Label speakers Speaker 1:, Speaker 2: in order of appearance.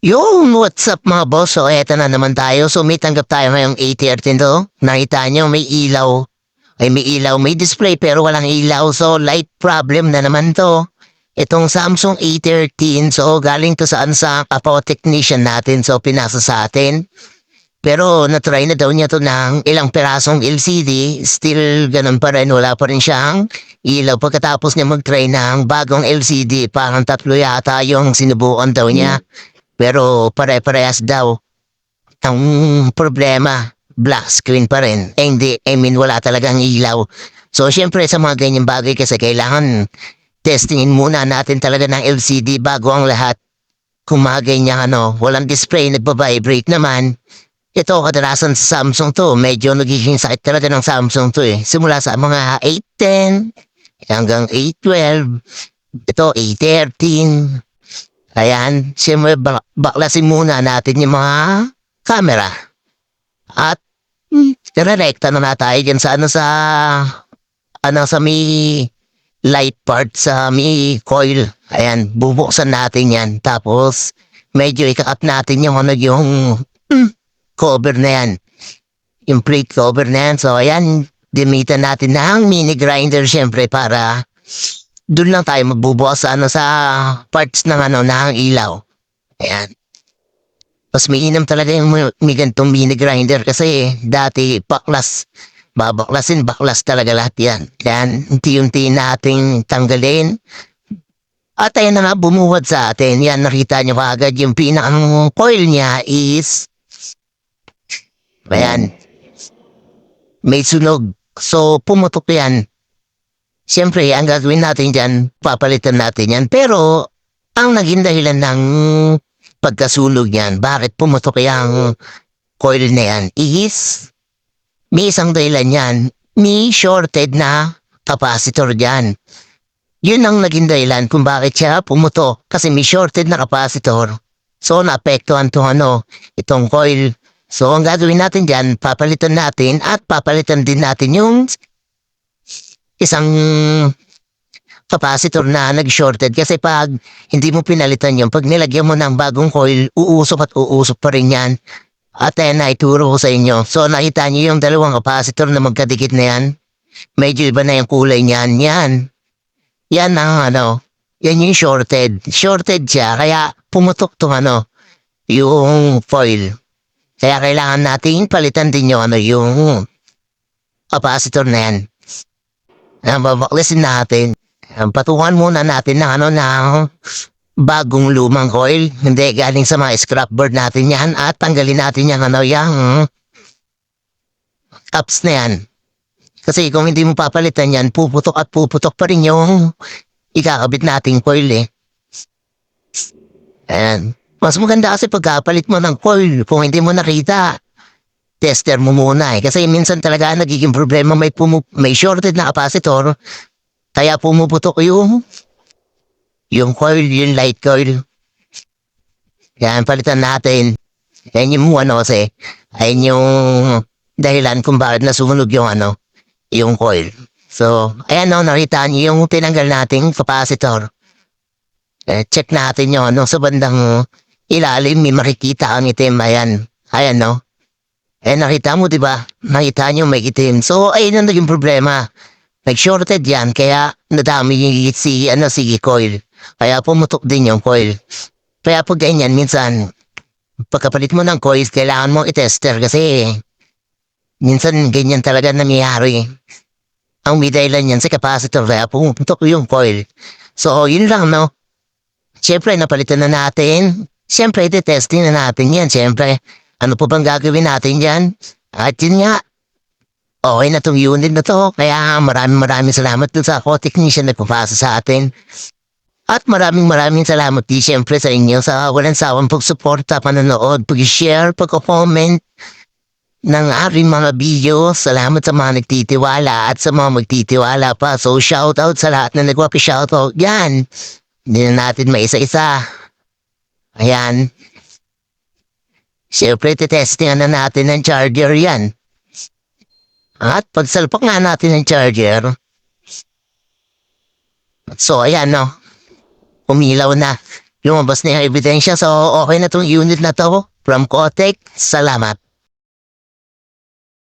Speaker 1: What's up mga boss? So, eto na naman tayo. So, may tanggap tayo ngayong A13 to. Nakita nyo, may ilaw. May ilaw, may display pero walang ilaw. So, light problem na naman to. Itong Samsung A13, so galing to sa Apo technician natin. So, pinasa sa atin. Pero na-try na daw niya to ng ilang perasong LCD. Still, ganun pa rin. Wala pa rin siyang ilaw. Pagkatapos niya mag-try ng bagong LCD, parang tatlo yata yung sinubukan daw niya. Pero pare-parehas daw. Ang problema, black screen pa rin. Hindi, wala talagang ilaw. So, syempre sa mga ganyang bagay kasi kailangan testingin muna natin talaga ng LCD bago ang lahat. Kung mga ganyan walang display, nagbabibrate naman. Ito, kadalasan sa Samsung to, medyo nagiging sakit talaga ng Samsung to eh. Simula sa mga A10 hanggang A12, ito A13. Ayan, siyempre baklasin muna natin yung mga camera. At direkta na tayo dyan sa may light part, sa may coil. Ayan, bubuksan natin yan. Tapos, medyo ika-up natin yung cover na yan. Yung plate cover na yan. So, ayan, gamitan natin ng mini grinder siyempre para doon lang tayo magbubukas sa parts ng ng ilaw. Ayan. Mas mainam talaga yung may gantong mini grinder kasi dati baklas. Babaklasin, baklas talaga lahat yan. Yan, unti-unti nating tanggalin. At ayan na nga, bumuwad sa atin. Yan, nakita nyo kaagad yung pinakang coil niya is ayan, may sunog. So, pumutok yan. Siyempre, ang gagawin natin dyan, papalitan natin yan. Pero, ang naging dahilan ng pagkasunog yan, bakit pumutok yung coil na yan, is may isang dahilan yan, may shorted na capacitor dyan. Yun ang naging dahilan kung bakit siya pumutok, kasi may shorted na capacitor. So, naapektuhan itong coil. So, ang gagawin natin dyan, papalitan natin at papalitan din natin yung isang capacitor na nag-shorted kasi pag hindi mo pinalitan yun, pag nilagyan mo ng bagong coil, uusok at uusok pa rin yan. At ayan na, ituro ko sa inyo. So, nakita niyo yung dalawang capacitor na magkadikit na yan? Medyo iba na yung kulay niyan. Yan ang yan yung shorted. Shorted siya, kaya pumutok yung foil. Kaya kailangan natin palitan din yung capacitor na yan. Babaklasin natin. Patungan muna natin ng bagong lumang coil. Hindi galing sa mga scrap board natin yan. At tanggalin natin yung yung caps na yan. Kasi kung hindi mo papalitan yan, puputok at puputok pa rin yung ikakabit nating coil eh. Ayan. Mas maganda kasi pagkapalit mo ng coil kung hindi mo nakita. Tester mo muna eh. Kasi minsan talaga nagiging problema may shorted na capacitor. Kaya pumuputok yung coil, yung light coil. Yan, palitan natin. Yan yung kasi. Ayun yung dahilan kung bakit nasunog yung coil. So, ayan nakita niyo yung tinanggal nating capacitor. Check natin yun. Sa bandang ilalim, may makikita ang itim. Ayan. Ayan nakita mo, diba? Nakita nyo may itim. So, ayun ang naging problema. Nag-shorted yan, kaya nadami yung si coil. Kaya pumutok din yung coil. Kaya pag ganyan, minsan, pagkapalit mo ng coil, kailangan mo i-tester kasi minsan ganyan talaga nangyayari. Ang may dahilan yan sa capacitor, kaya pumutok yung coil. So, yun lang, Siyempre, napalitan na natin. Siyempre, i-testing na natin yan. Siyempre, ano po bang gagawin natin dyan? At yun nga, okay na itong unit na to. Kaya maraming salamat dun sa Apo technician na pupasa sa atin. At maraming salamat din siyempre sa inyo sa walang sawang pagsuporta, panonood, pag-share, pag-comment ng aking mga video. Salamat sa mga nagtitiwala at sa mga magtitiwala pa. So shoutout sa lahat na nagwapi-shoutout. Yan. Hindi na natin maisa-isa. Ayan. Siyempre, titestingan na natin ng charger yan. At pagsalpak nga natin ng charger. So, ayan umilaw na. lumabas na yung ebidensya. So, okay na tong unit na to from Kotek. Salamat.